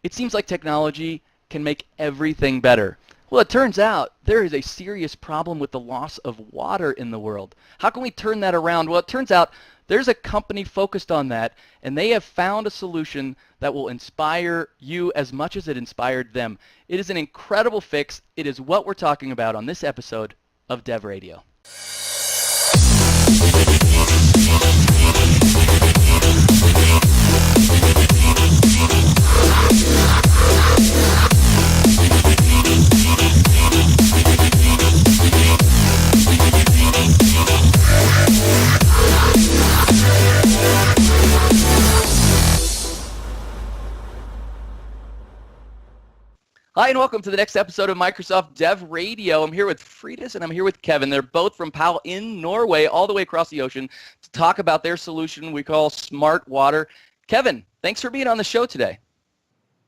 It seems like technology can make everything better. Well, it turns out there is a serious problem with the loss of water in the world. How can we turn that around? Well, it turns out there's a company focused on that, and they have found a solution that will inspire you as much as it inspired them. It is an incredible fix. It is what we're talking about on this episode of Dev Radio. Hi, and welcome to the next episode of Microsoft Dev Radio. I'm here with Fridis and I'm here with Kevin. They're both from Powel in Norway, all the way across the ocean, to talk about their solution we call Smart Water. Kevin, thanks for being on the show today.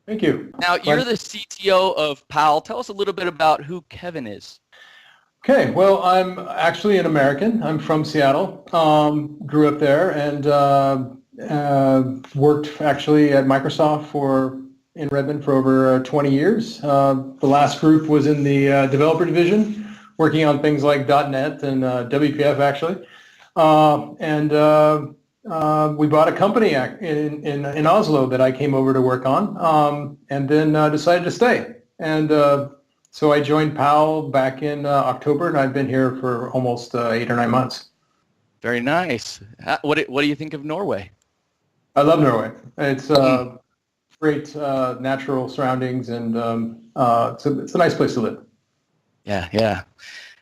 Thank you. Now, you're the CTO of Powel. Tell us a little bit about who Kevin is. Okay, well, I'm actually an American. I'm from Seattle. Grew up there and worked actually at Microsoft in Redmond for over 20 years. The last group was in the developer division, working on things like .NET and WPF actually. We bought a company in Oslo that I came over to work on, and then decided to stay. And so I joined Powel back in October, and I've been here for almost 8 or 9 months. Very nice. What do you think of Norway? I love Norway. It's great natural surroundings, and it's a nice place to live. Yeah.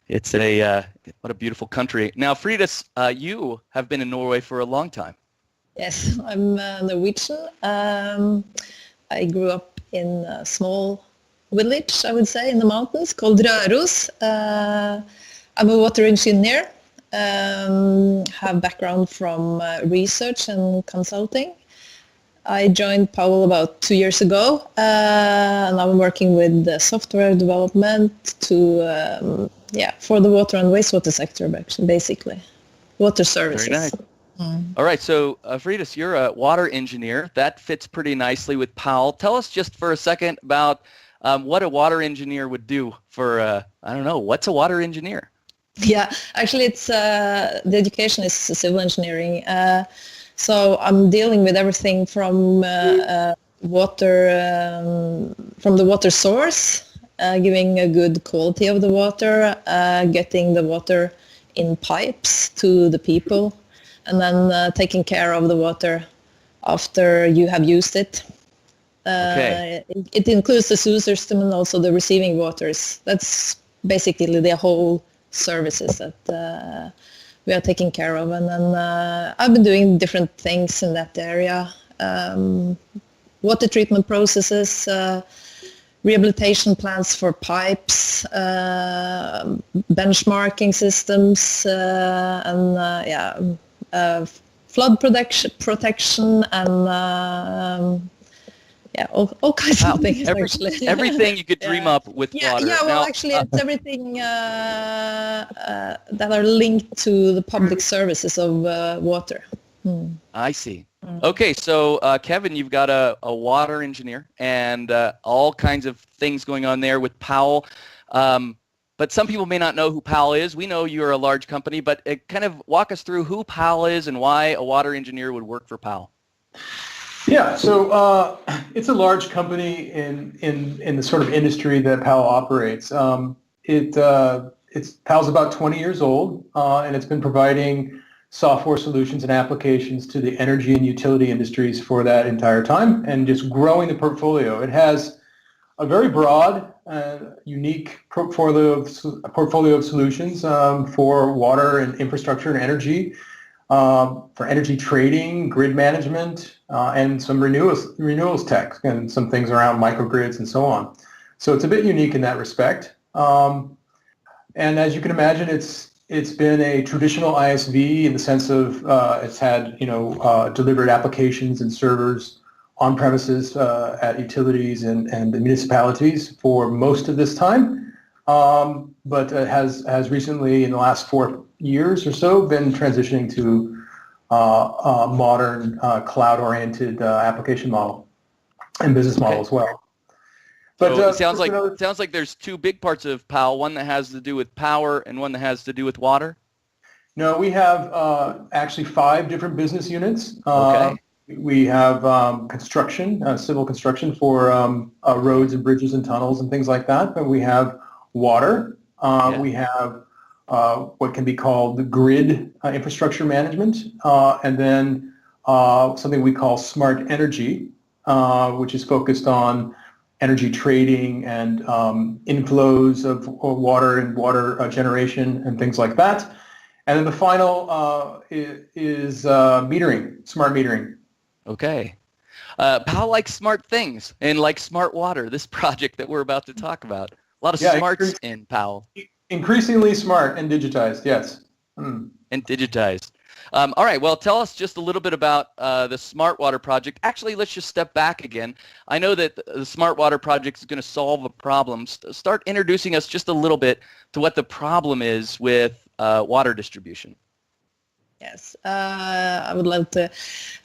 It's what a beautiful country. Now, Fridis, you have been in Norway for a long time. Yes, I'm Norwegian. I grew up in a small village, I would say, in the mountains called Røros. I'm a water engineer. Have background from research and consulting. I joined Powel about 2 years ago, and I'm working with software development for the water and wastewater sector, basically, water services. Very nice. All right, so Fridis, you're a water engineer. That fits pretty nicely with Powel. Tell us just for a second about what a water engineer would do for, what's a water engineer? Yeah, actually, it's the education is civil engineering. So I'm dealing with everything from water, from the water source, giving a good quality of the water, getting the water in pipes to the people, and then taking care of the water after you have used it. Okay. It includes the sewer system and also the receiving waters. That's basically the whole services that we are taking care of, and then I've been doing different things in that area. Water treatment processes, rehabilitation plans for pipes, benchmarking systems, flood protection and all kinds of things. Everything you could dream up with water. Yeah, well, actually, it's everything that are linked to the public services of water. I see. Okay, so Kevin, you've got a water engineer and all kinds of things going on there with Powel. But some people may not know who Powel is. We know you're a large company, but kind of walk us through who Powel is and why a water engineer would work for Powel. Yeah, so it's a large company in the sort of industry that Powel operates. Powell's about 20 years old, and it's been providing software solutions and applications to the energy and utility industries for that entire time, and just growing the portfolio. It has a very broad, unique portfolio of solutions for water and infrastructure and energy. For energy trading, grid management, and some renewals tech, and some things around microgrids and so on. So it's a bit unique in that respect. And as you can imagine, it's been a traditional ISV in the sense of it's had delivered applications and servers on premises at utilities and the municipalities for most of this time. But has recently, in the last 4 years or so, been transitioning to a modern cloud-oriented application model. and business model as well. But so it sounds like there's two big parts of Powell, one that has to do with power and one that has to do with water. No, we have actually 5 different business units. Okay. We have construction, civil construction for roads and bridges and tunnels and things like that. But we have water. We have what can be called the grid infrastructure management, and then something we call smart energy, which is focused on energy trading and inflows of water and water generation and things like that. And then the final is metering, smart metering. Okay. Powell likes smart things and likes smart water, this project that we're about to talk about. A lot of smarts in Powell. Increasingly smart and digitized, yes. And digitized. All right, well, tell us just a little bit about the Smart Water Project. Actually, let's just step back again. I know that the Smart Water Project is going to solve a problem. Start introducing us just a little bit to what the problem is with water distribution. Yes, I would love to.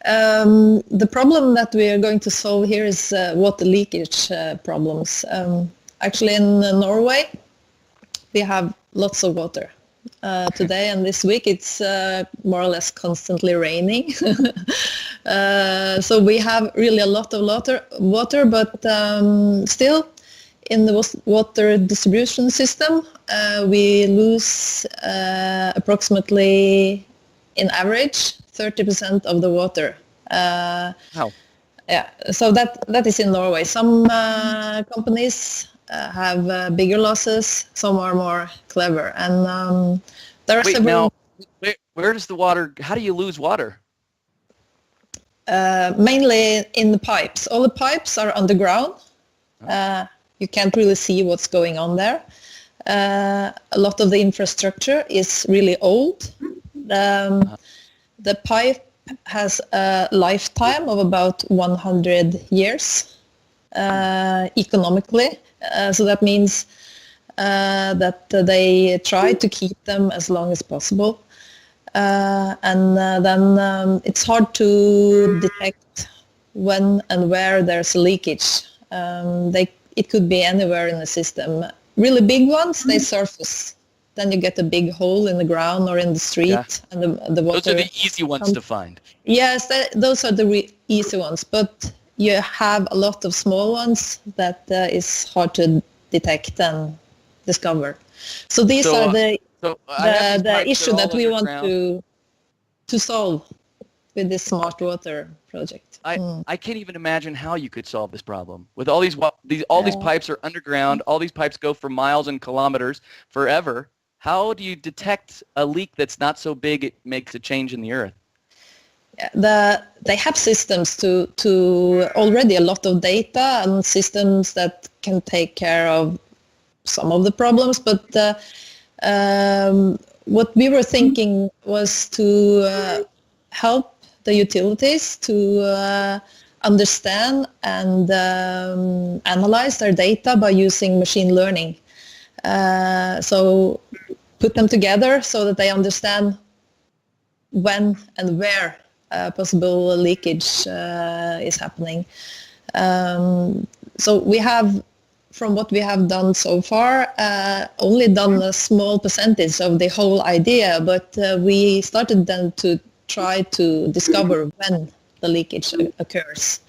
The problem that we are going to solve here is water leakage problems. Actually, in Norway, we have lots of water. Today and this week, it's more or less constantly raining. So we have really a lot of water, but still, in the water distribution system, we lose approximately, in average, 30% of the water. Wow. Yeah, so that is in Norway. Some companies have bigger losses, some are more clever. And there are several... Now, where does the water, how do you lose water? Mainly in the pipes. All the pipes are underground. You can't really see what's going on there. A lot of the infrastructure is really old. The pipe has a lifetime of about 100 years economically. So that means that they try to keep them as long as possible. And then it's hard to detect when and where there's a leakage. It could be anywhere in the system. Really big ones, they surface. Then you get a big hole in the ground or in the street, and the water... Those are the easy ones to find. Yes, those are the easy ones, but you have a lot of small ones that is hard to detect and discover. So these are the issue that we want to solve with this smart water project. I can't even imagine how you could solve this problem. With all these pipes are underground, all these pipes go for miles and kilometers forever. How do you detect a leak that's not so big it makes a change in the earth? They have systems to already a lot of data and systems that can take care of some of the problems, but what we were thinking was to help the utilities to understand and analyze their data by using machine learning. So put them together so that they understand when and where possible leakage is happening. So we have, from what we have done so far, only done a small percentage of the whole idea, but we started then to try to discover when the leakage occurs.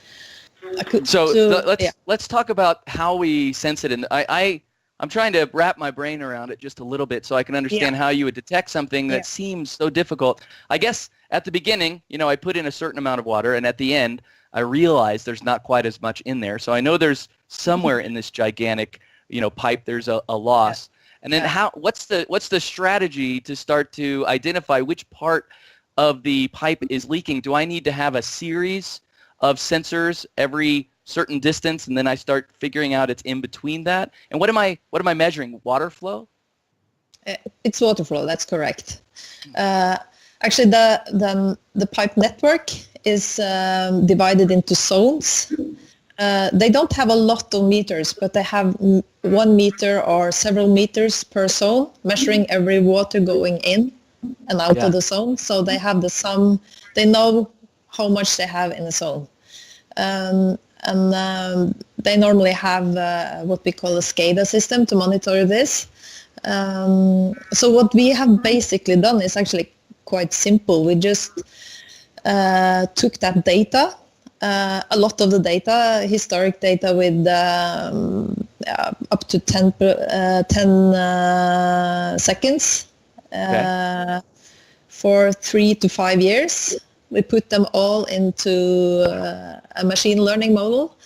Let's talk about how we sense it. And I'm trying to wrap my brain around it just a little bit so I can understand how you would detect something that seems so difficult. I guess at the beginning, I put in a certain amount of water, and at the end, I realize there's not quite as much in there. So I know there's somewhere in this gigantic, pipe, there's a loss. And then what's the strategy to start to identify which part of the pipe is leaking? Do I need to have a series of sensors every certain distance, and then I start figuring out it's in between that? And what am I measuring? Water flow? It's water flow. That's correct. Actually, the pipe network is divided into zones. They don't have a lot of meters, but they have 1 meter or several meters per zone, measuring every water going in and out of the zone. So they have the sum. They know how much they have in the zone. and they normally have what we call a SCADA system to monitor this. So what we have basically done is actually quite simple. We just took that data, a lot of the data, historic data with up to 10 seconds for 3 to 5 years. We put them all into a machine learning model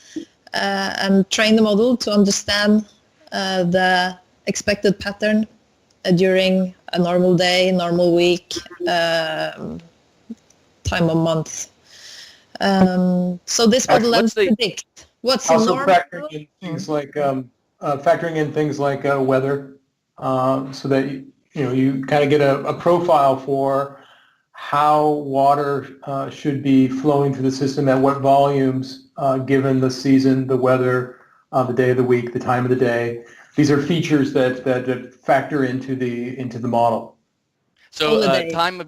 and train the model to understand the expected pattern during a normal day, normal week, time of month. So this model then predict what's also normal. factoring in things like weather, so that you kind of get a profile for how water should be flowing through the system at what volumes, given the season, the weather, the day of the week, the time of the day. These are features that factor into the model. So time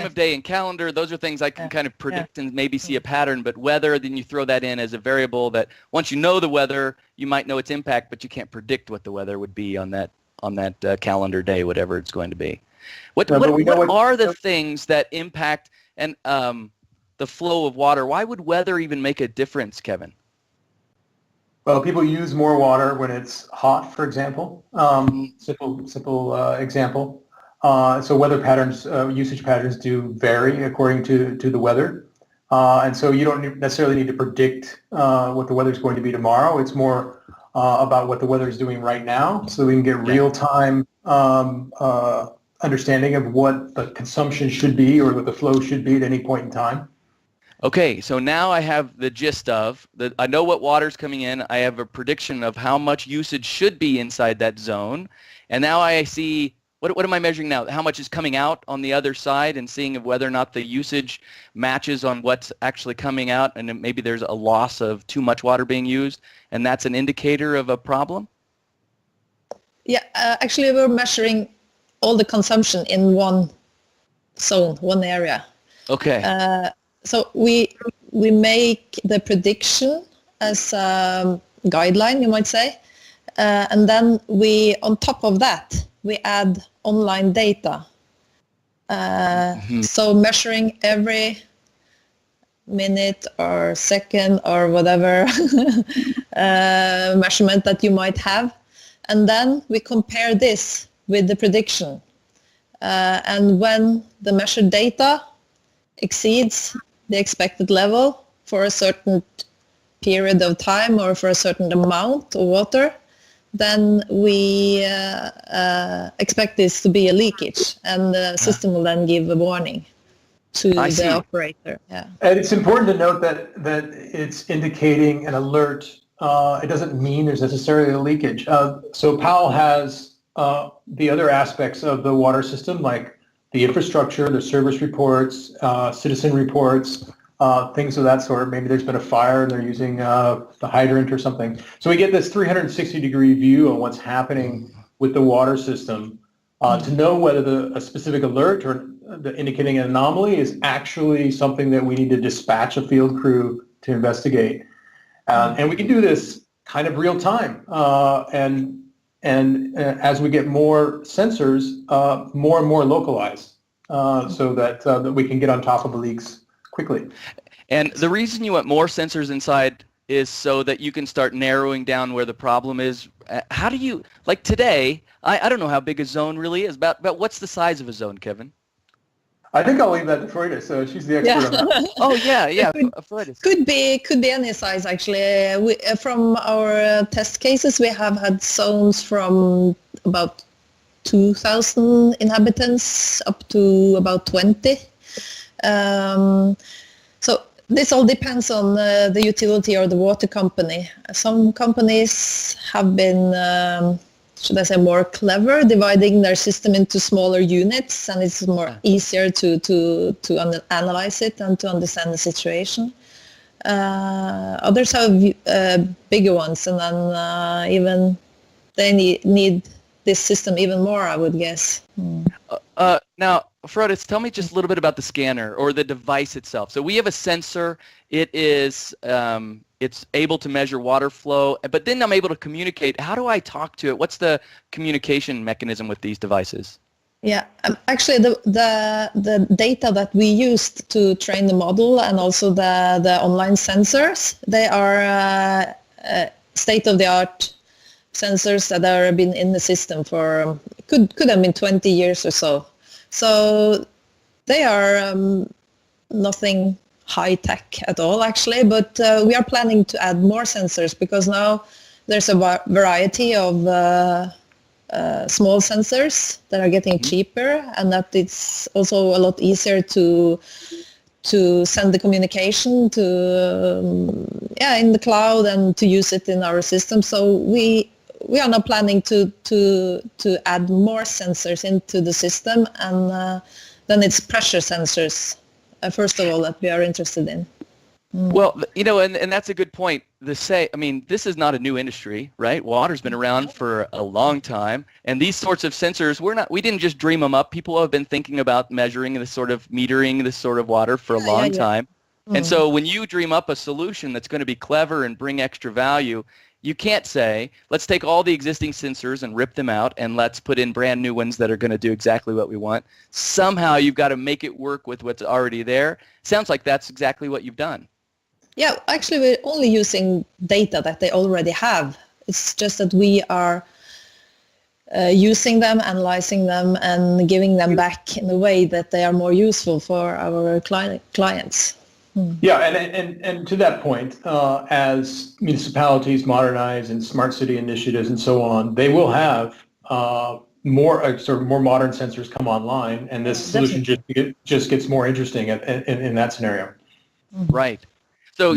of day and calendar, those are things I can kind of predict and maybe see a pattern, but weather, then you throw that in as a variable that once you know the weather, you might know its impact, but you can't predict what the weather would be on that calendar day, whatever it's going to be. What are the things that impact and the flow of water? Why would weather even make a difference, Kevin? Well, people use more water when it's hot, for example. Simple example. So weather patterns, usage patterns do vary according to the weather. And so you don't necessarily need to predict what the weather is going to be tomorrow. It's more about what the weather is doing right now, so we can get real-time understanding of what the consumption should be or what the flow should be at any point in time. Okay, so now I have the gist of that. I know what water's coming in. I have a prediction of how much usage should be inside that zone, and now I see what am I measuring now? How much is coming out on the other side, and seeing whether or not the usage matches on what's actually coming out, and then maybe there's a loss of too much water being used, and that's an indicator of a problem? Yeah, actually we're measuring all the consumption in one zone, one area. Okay. So we make the prediction as a guideline, you might say, and then on top of that, we add online data. So measuring every minute or second or whatever measurement that you might have, and then we compare this with the prediction. And when the measured data exceeds the expected level for a certain period of time or for a certain amount of water, then we expect this to be a leakage, and the system will then give a warning to the operator. Yeah. And it's important to note that it's indicating an alert. It doesn't mean there's necessarily a leakage. So Powell has the other aspects of the water system, like the infrastructure, the service reports, citizen reports, things of that sort. Maybe there's been a fire and they're using the hydrant or something. So we get this 360-degree view on what's happening with the water system to know whether a specific alert or indicating an anomaly is actually something that we need to dispatch a field crew to investigate. And we can do this kind of real time. And as we get more sensors, more and more localized, so that we can get on top of the leaks quickly. And the reason you want more sensors inside is so that you can start narrowing down where the problem is. How do you, like today, I don't know how big a zone really is, but what's the size of a zone, Kevin? I think I'll leave that to Frida, so she's the expert on that. Oh, yeah. Could be any size, actually. From our test cases, we have had zones from about 2,000 inhabitants up to about 20. So this all depends on the utility or the water company. Some companies have been should I say, more clever, dividing their system into smaller units, and it's more easier to analyze it and to understand the situation. Others have bigger ones, and then even they need this system even more, I would guess. Now, Frodis, tell me just a little bit about the scanner or the device itself. So we have a sensor. It is it's able to measure water flow, but then I'm able to communicate. How do I talk to it? What's the communication mechanism with these devices? Yeah, actually the data that we used to train the model and also the online sensors, they are state-of-the-art sensors that have been in the system for, could have been 20 years or so. So they are nothing high-tech at all, actually, but we are planning to add more sensors because now there's a variety of small sensors that are getting cheaper, and that it's also a lot easier to send the communication to in the cloud and to use it in our system. So we are now planning to add more sensors into the system, and then it's pressure sensors first of all that we are interested in. Well, and that's a good point. This is not a new industry, right? Water's been around for a long time, and these sorts of sensors, we didn't just dream them up. People have been thinking about measuring this sort of metering this sort of water for a long time. And so when you dream up a solution that's going to be clever and bring extra value, you can't say, let's take all the existing sensors and rip them out and let's put in brand new ones that are going to do exactly what we want. Somehow you've got to make it work with what's already there. Sounds like that's exactly what you've done. Yeah, actually we're only using data that they already have. It's just that we are using them, analyzing them, and giving them back in a way that they are more useful for our clients. Yeah, and to that point, as municipalities modernize and smart city initiatives and so on, they will have more modern sensors come online, and this solution just gets more interesting in that scenario. Right. So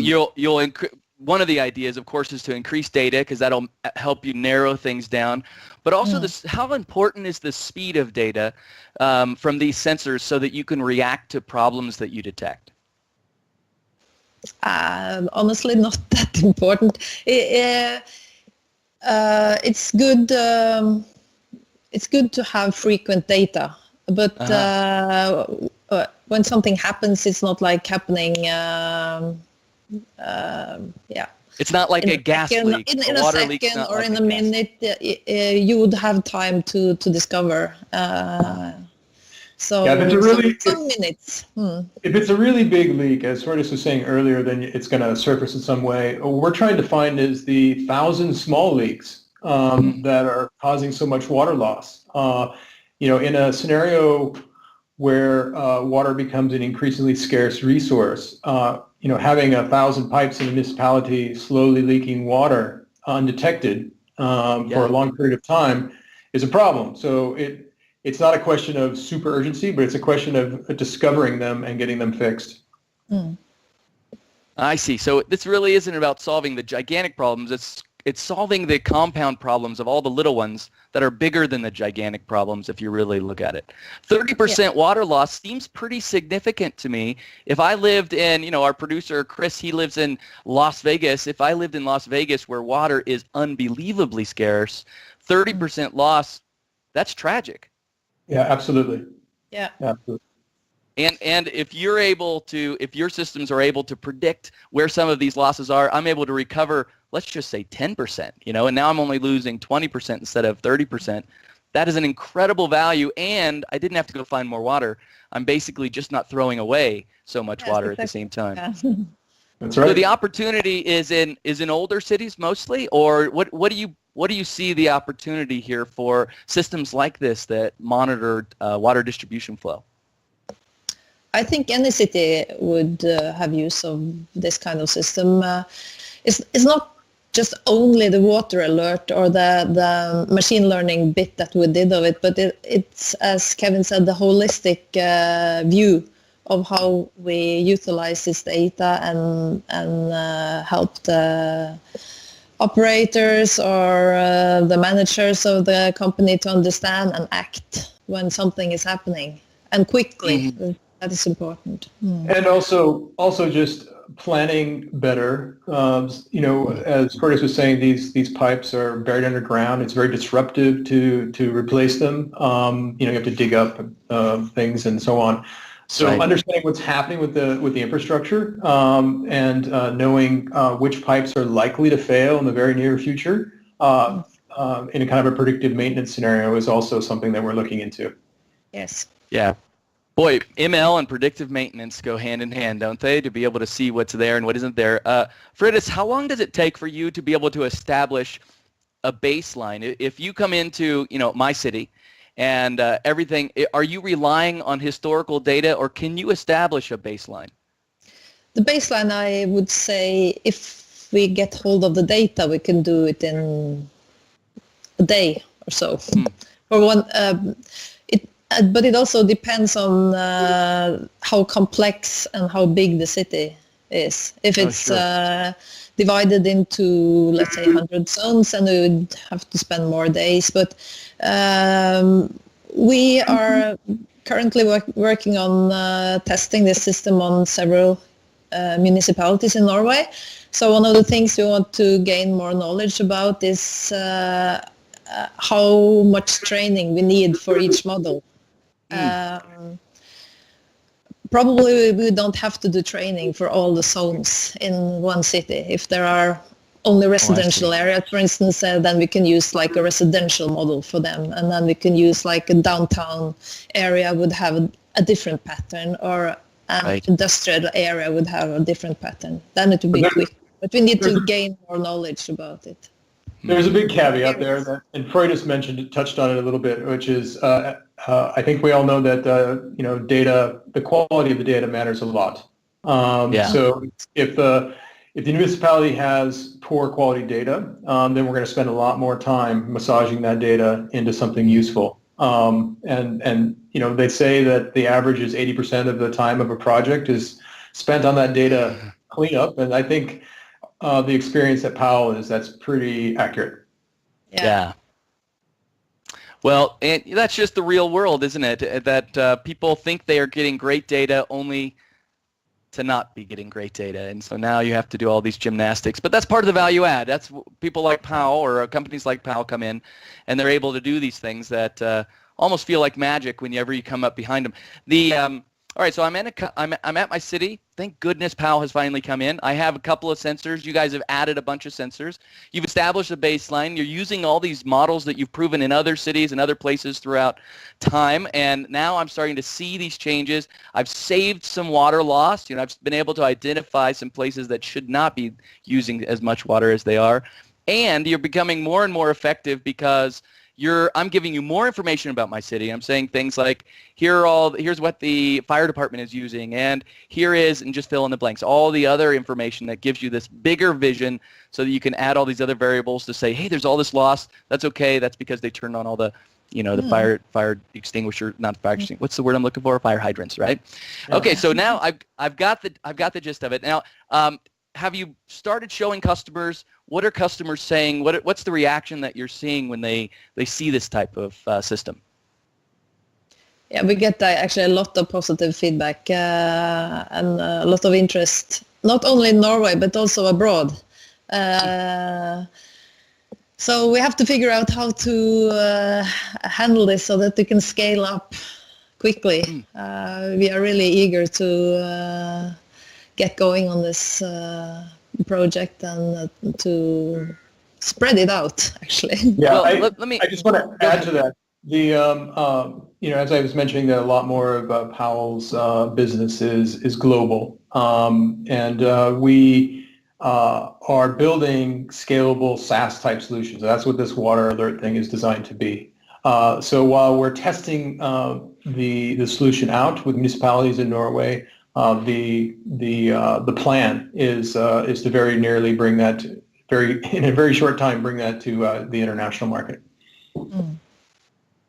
one of the ideas, of course, is to increase data because that'll help you narrow things down. But also, how important is the speed of data from these sensors so that you can react to problems that you detect? Honestly, not that important. It's good. It's good to have frequent data, but when something happens, it's not like happening. It's not like a gas leak. In a second or in a minute, you would have time to discover. So if it's some minutes. If it's a really big leak, as Frodis was saying earlier, then it's going to surface in some way. What we're trying to find is the 1,000 small leaks that are causing so much water loss. In a scenario where water becomes an increasingly scarce resource, having 1,000 pipes in a municipality slowly leaking water undetected for a long period of time is a problem. So it's not a question of super urgency, but it's a question of discovering them and getting them fixed. I see. So this really isn't about solving the gigantic problems. It's solving the compound problems of all the little ones that are bigger than the gigantic problems if you really look at it. 30% water loss seems pretty significant to me. If I lived in, our producer, Chris, he lives in Las Vegas. If I lived in Las Vegas where water is unbelievably scarce, 30% loss, that's tragic. Yeah, absolutely. Yeah. Absolutely. And if your systems are able to predict where some of these losses are, I'm able to recover, let's just say 10%, and now I'm only losing 20% instead of 30%. That is an incredible value, and I didn't have to go find more water. I'm basically just not throwing away so much water at the same time. Yeah. That's right. So the opportunity is in older cities mostly, or what do you see the opportunity here for systems like this that monitor water distribution flow? I think any city would have use of this kind of system. It's not just only the water alert or the machine learning bit that we did of it, but it's, as Kevin said, the holistic view of how we utilize this data and help the operators or the managers of the company to understand and act when something is happening, and quickly. That is important. And also just planning better. As Curtis was saying, these pipes are buried underground. It's very disruptive to replace them. You have to dig up things and so on. So Right. understanding what's happening with the infrastructure and knowing which pipes are likely to fail in the very near future in a kind of a predictive maintenance scenario is also something that we're looking into. Yes. Yeah. Boy, ML and predictive maintenance go hand in hand, don't they? To be able to see what's there and what isn't there. Fridis, how long does it take for you to be able to establish a baseline? If you come into, my city and everything, are you relying on historical data, or can you establish a baseline? The baseline, I would say, if we get hold of the data, we can do it in a day or so. For one, but it also depends on how complex and how big the city is. If it's divided into, let's say, 100 zones, then we would have to spend more days. But we are currently working on testing this system on several municipalities in Norway. So one of the things we want to gain more knowledge about is how much training we need for each model. Probably we don't have to do training for all the zones in one city. If there are only residential areas, for instance, then we can use like a residential model for them, and then we can use like a downtown area would have a different pattern, or an industrial area would have a different pattern. Then it would be quick, but we need to gain more knowledge about it. There's a big caveat there, and Freudis touched on it a little bit, which is I think we all know that data, the quality of the data matters a lot. So if the municipality has poor quality data, then we're going to spend a lot more time massaging that data into something useful. And they say that the average is 80% of the time of a project is spent on that data cleanup, and I think the experience at Powell is that's pretty accurate. Yeah. Well, and that's just the real world, isn't it? That people think they are getting great data only to not be getting great data. And so now you have to do all these gymnastics. But that's part of the value add. That's people like Powell or companies like Powell come in, and they're able to do these things that almost feel like magic whenever you come up behind them. All right, so I'm at my city. Thank goodness Powell has finally come in. I have a couple of sensors. You guys have added a bunch of sensors. You've established a baseline. You're using all these models that you've proven in other cities and other places throughout time, and now I'm starting to see these changes. I've saved some water loss. I've been able to identify some places that should not be using as much water as they are, and you're becoming more and more effective because I'm giving you more information about my city. I'm saying things like, here's what the fire department is using, and here is, and just fill in the blanks, all the other information that gives you this bigger vision so that you can add all these other variables to say, hey, there's all this loss. That's okay. That's because they turned on all the, the fire extinguisher, not fire extinguisher. What's the word I'm looking for? Fire hydrants, right? Yeah. Okay, so now I've got the gist of it. Now, have you started showing customers? What are customers saying? What's the reaction that you're seeing when they see this type of system? Yeah, we get actually a lot of positive feedback and a lot of interest, not only in Norway, but also abroad. So we have to figure out how to handle this so that we can scale up quickly. We are really eager to get going on this project and to spread it out, actually. Yeah, well, I just want to add to that. As I was mentioning, that a lot more of Powell's business is global, and we are building scalable SaaS type solutions. That's what this water alert thing is designed to be. So while we're testing the solution out with municipalities in Norway, the plan is to very nearly bring that in a very short time bring that to the international market.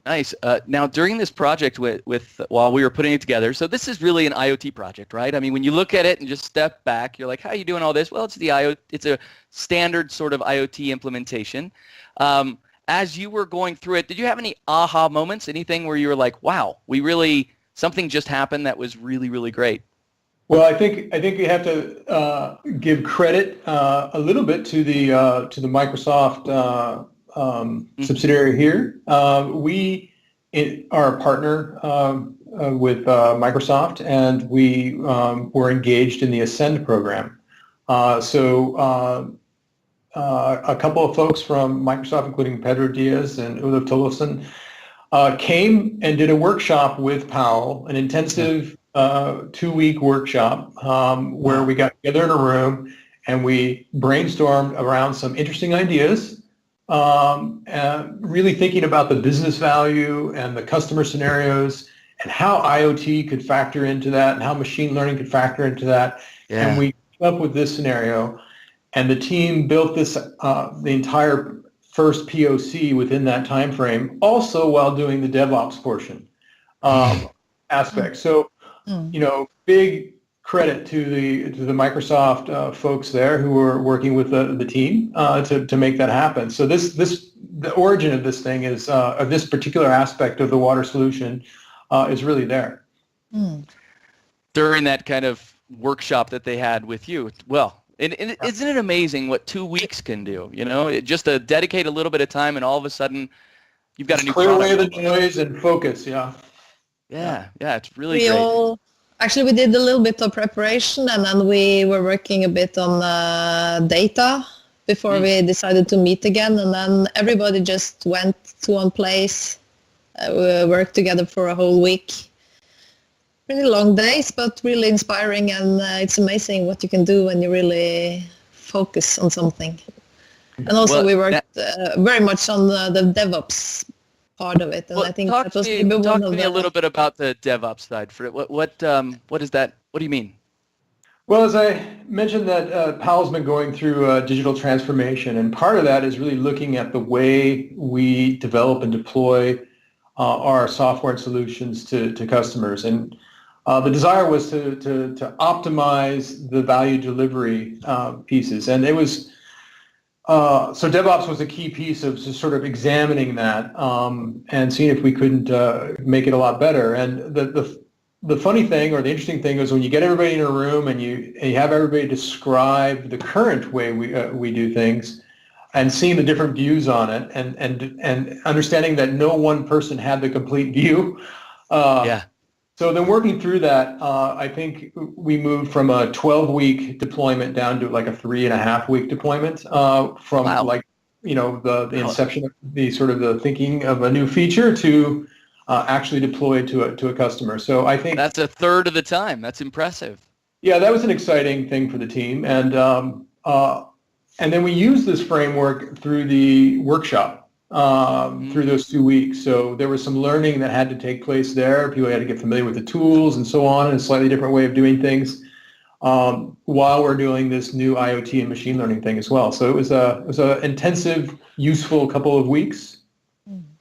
Nice. Now, during this project while we were putting it together, so this is really an IoT project, right? I mean, when you look at it and just step back, you're like, how are you doing all this? Well, it's a standard sort of IoT implementation. As you were going through it, did you have any aha moments? Anything where you were like, wow, something just happened that was really, really great? Well, I think you have to give credit a little bit to the Microsoft subsidiary here. We are a partner with Microsoft, and we were engaged in the Ascend program. So a couple of folks from Microsoft, including Pedro Diaz and Ulf Tollefsen, came and did a workshop with Powell, an intensive 2-week workshop where we got together in a room and we brainstormed around some interesting ideas, and really thinking about the business value and the customer scenarios and how IoT could factor into that and how machine learning could factor into that. Yeah. And we came up with this scenario, and the team built this, the entire first POC within that time frame, also while doing the DevOps portion aspect. So, big credit to the Microsoft folks there who were working with the team to make that happen. So the origin of this thing is of this particular aspect of the water solution is really there. During that kind of workshop that they had with you, well. And isn't it amazing what 2 weeks can do? Just to dedicate a little bit of time, and all of a sudden, you've got a new clear product. Clear away the noise and focus. Yeah, it's really great. Actually, we did a little bit of preparation, and then we were working a bit on data before we decided to meet again. And then everybody just went to one place, worked together for a whole week. Really long days, but really inspiring, and it's amazing what you can do when you really focus on something. And also we worked very much on the DevOps part of it, and I think that was maybe one of the... Talk to me a little bit about the DevOps side for it. What is that? What do you mean? Well, as I mentioned, that Powell's been going through digital transformation, and part of that is really looking at the way we develop and deploy our software and solutions to customers. And the desire was to optimize the value delivery pieces, and it was so DevOps was a key piece of sort of examining that and seeing if we couldn't make it a lot better. And the funny thing, or the interesting thing, is when you get everybody in a room and you have everybody describe the current way we do things, and seeing the different views on it, and understanding that no one person had the complete view. So then working through that, I think we moved from a 12-week deployment down to like a 3.5-week deployment from the inception of the sort of the thinking of a new feature to actually deployed to a customer. So I think that's a third of the time. That's impressive. Yeah, that was an exciting thing for the team, and then we used this framework through the workshop. Through those 2 weeks. So there was some learning that had to take place there. People had to get familiar with the tools and so on, and a slightly different way of doing things while we're doing this new IoT and machine learning thing as well. So it was a intensive, useful couple of weeks.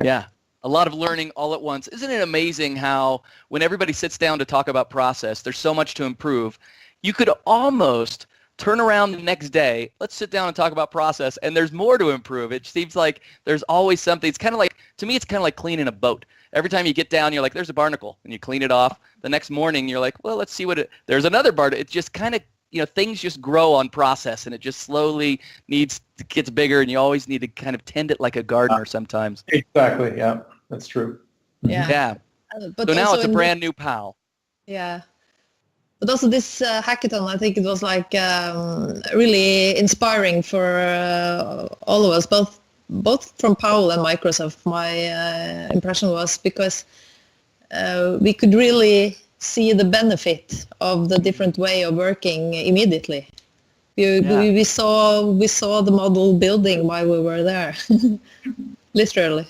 Yeah, a lot of learning all at once. Isn't it amazing how when everybody sits down to talk about process, there's so much to improve. You could almost turn around the next day, let's sit down and talk about process, and there's more to improve. It seems like there's always something. It's kind of like, to me, it's kind of like cleaning a boat. Every time you get down, you're like, there's a barnacle, and you clean it off. The next morning, you're like, well, let's see there's another barnacle. It just kind of, things just grow on process, and it just slowly gets bigger, and you always need to kind of tend it like a gardener sometimes. Exactly, yeah, that's true. Yeah. So now it's a brand new Powell. Yeah. But also this hackathon, I think it was like really inspiring for all of us, both from Powell and Microsoft. My impression was because we could really see the benefit of the different way of working immediately. We saw the model building while we were there, literally.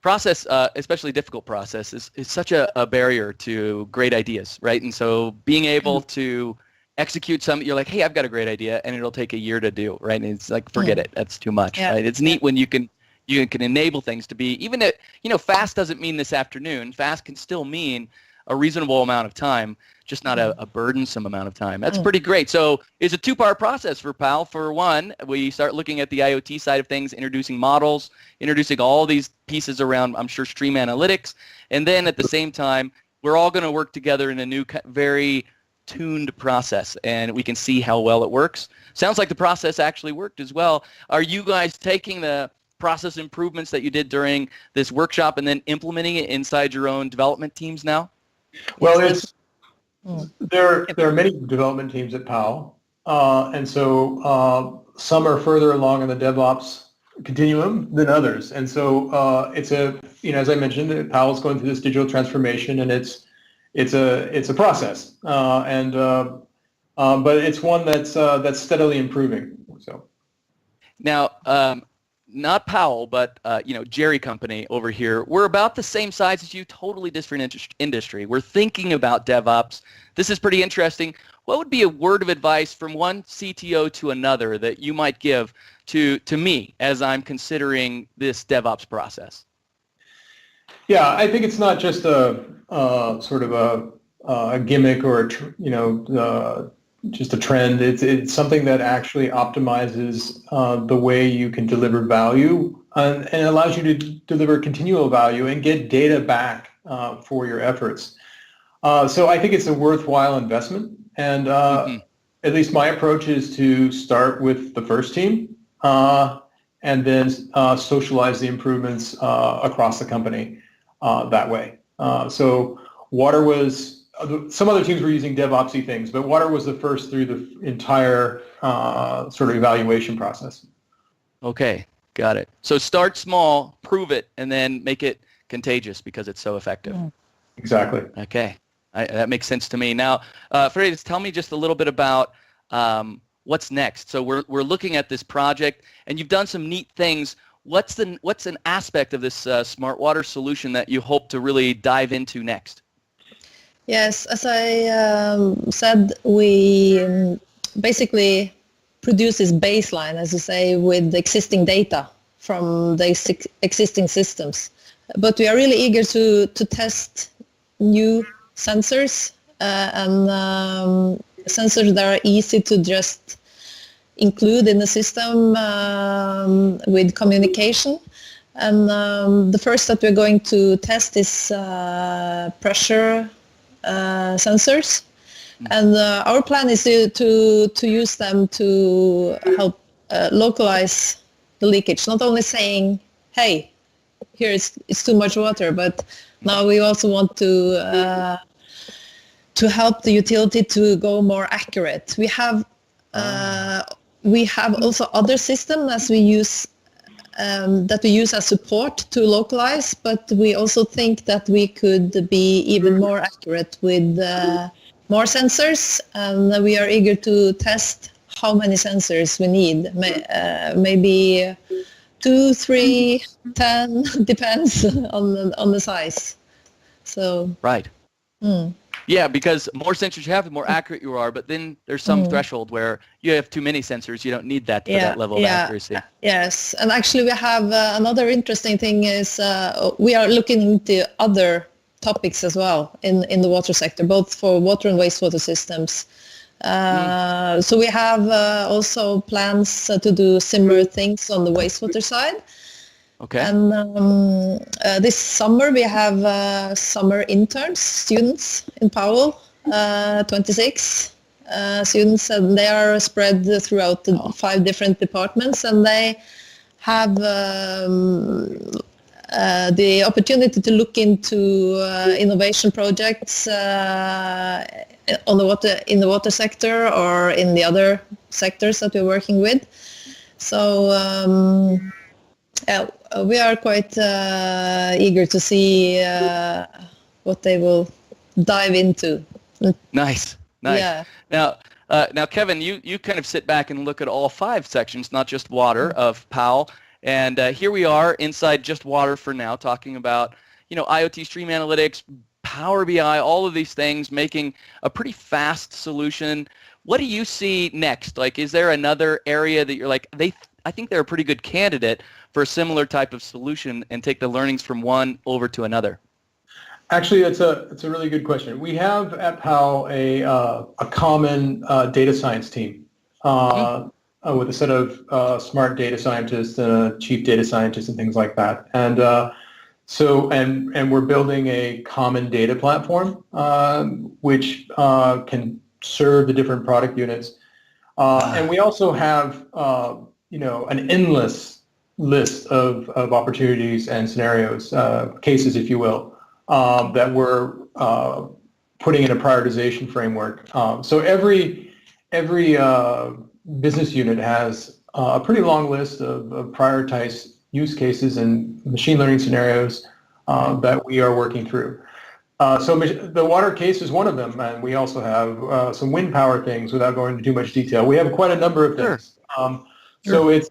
Process, especially difficult process, is such a barrier to great ideas, right? And so being able to execute something, you're like, hey, I've got a great idea, and it'll take a year to do, right? And it's like, forget it, that's too much, right? It's neat when you can enable things to be, even if, fast doesn't mean this afternoon. Fast can still mean a reasonable amount of time, just not a burdensome amount of time. That's pretty great. So it's a two-part process for Powell. For one, we start looking at the IoT side of things, introducing models, introducing all these pieces around, I'm sure, stream analytics. And then at the same time, we're all going to work together in a new, very tuned process, and we can see how well it works. Sounds like the process actually worked as well. Are you guys taking the process improvements that you did during this workshop and then implementing it inside your own development teams now? Well, there are many development teams at Powell, and so some are further along in the DevOps continuum than others. And so it's as I mentioned, Powell's going through this digital transformation, and it's a process, but it's one that's steadily improving. So now, not Powell, but Jerry Company over here. We're about the same size as you, totally different industry. We're thinking about DevOps. This is pretty interesting. What would be a word of advice from one CTO to another that you might give to me as I'm considering this DevOps process? Yeah, I think it's not just a sort of a gimmick or just a trend. It's something that actually optimizes the way you can deliver value and allows you to deliver continual value and get data back for your efforts. So I think it's a worthwhile investment. And at least my approach is to start with the first team and then socialize the improvements across the company that way. So Water was, some other teams were using DevOps-y things, but Water was the first through the entire sort of evaluation process. Okay, got it. So start small, prove it, and then make it contagious because it's so effective. Exactly. Okay. That makes sense to me. Now, Freydis, tell me just a little bit about what's next. So we're looking at this project, and you've done some neat things. What's an aspect of this smart water solution that you hope to really dive into next? Yes, as I said, we basically produce this baseline, as you say, with the existing data from the existing systems. But we are really eager to test new sensors and sensors that are easy to just include in the system with communication. And the first that we're going to test is pressure sensors. And our plan is to use them to help localize the leakage, not only saying, hey, here it's too much water, but now we also want to help the utility to go more accurate. We have also other systems as we use that we use as support to localize, but we also think that we could be even more accurate with more sensors, and we are eager to test how many sensors we need. Maybe 2, 3, 10, depends on the size. So right. Yeah, because more sensors you have, the more accurate you are, but then there's some threshold where you have too many sensors. You don't need that for that level of accuracy. Yes, and actually we have another interesting thing is we are looking into other topics as well in the water sector, both for water and wastewater systems. So we have also plans to do similar things on the wastewater side. Okay. And this summer we have summer interns, students in Powell, 26 students, and they are spread throughout the 5 different departments, and they have the opportunity to look into innovation projects in the water sector or in the other sectors that we're working with. So we are quite eager to see what they will dive into. Nice. Yeah. Now, Kevin, you kind of sit back and look at all 5 sections, not just water, of Powell. And here we are inside just water for now, talking about IoT stream analytics, Power BI, all of these things, making a pretty fast solution. What do you see next? Like, is there another area that you're like, I think they're a pretty good candidate for a similar type of solution, and take the learnings from one over to another? Actually, it's a really good question. We have at Powell a common data science team with a set of smart data scientists and a chief data scientist and things like that. And and we're building a common data platform which can serve the different product units. And we also have, an endless list of opportunities and scenarios, cases, if you will, that we're putting in a prioritization framework. So every business unit has a pretty long list of prioritized use cases and machine learning scenarios that we are working through. So the water case is one of them, and we also have some wind power things without going into too much detail. We have quite a number of things. So it's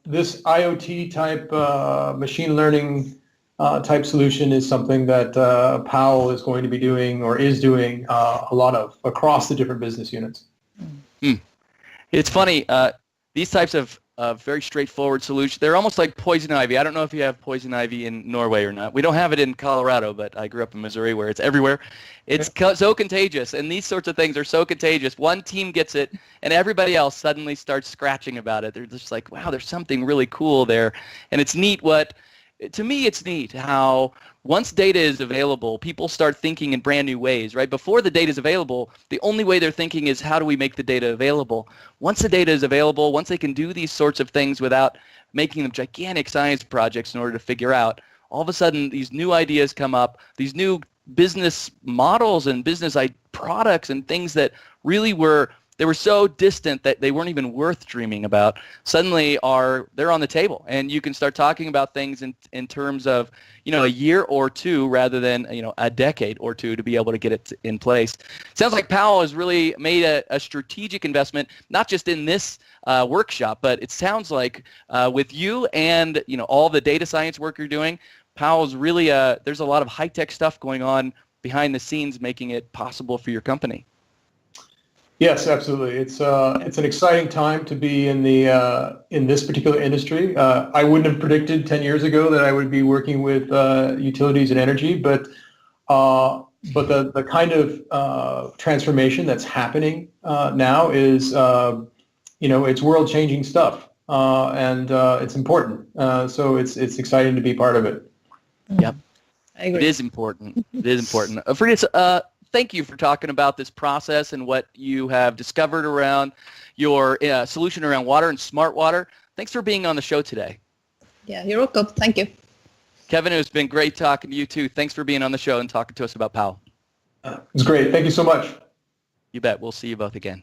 this IoT type machine learning type solution is something that Powell is going to be doing or is doing a lot of across the different business units. It's funny, these types of very straightforward solutions, they're almost like poison ivy. I don't know if you have poison ivy in Norway or not. We don't have it in Colorado, but I grew up in Missouri where it's everywhere. It's so contagious, and these sorts of things are so contagious. One team gets it, and everybody else suddenly starts scratching about it. They're just like, wow, there's something really cool there. And it's neat to me, it's neat how once data is available, people start thinking in brand new ways, right? Before the data is available, the only way they're thinking is how do we make the data available? Once the data is available, once they can do these sorts of things without making them gigantic science projects in order to figure out, all of a sudden these new ideas come up, these new business models and business products and things that really were so distant that they weren't even worth dreaming about, suddenly they're on the table, and you can start talking about things in terms of, a year or two rather than, a decade or two to be able to get it in place. Sounds like Powell has really made a strategic investment, not just in this workshop, but it sounds like with you and, all the data science work you're doing, Powell's really, there's a lot of high-tech stuff going on behind the scenes making it possible for your company. Yes, absolutely. It's an exciting time to be in this particular industry. I wouldn't have predicted 10 years ago that I would be working with utilities and energy, but the kind of transformation that's happening now is it's world-changing stuff, and it's important. So it's exciting to be part of it. Yep, I agree. It is important. It is important. Friedrich, thank you for talking about this process and what you have discovered around your solution around water and smart water. Thanks for being on the show today. Yeah, you're welcome. Thank you. Kevin, it's been great talking to you too. Thanks for being on the show and talking to us about Powell. It's great. Thank you so much. You bet. We'll see you both again.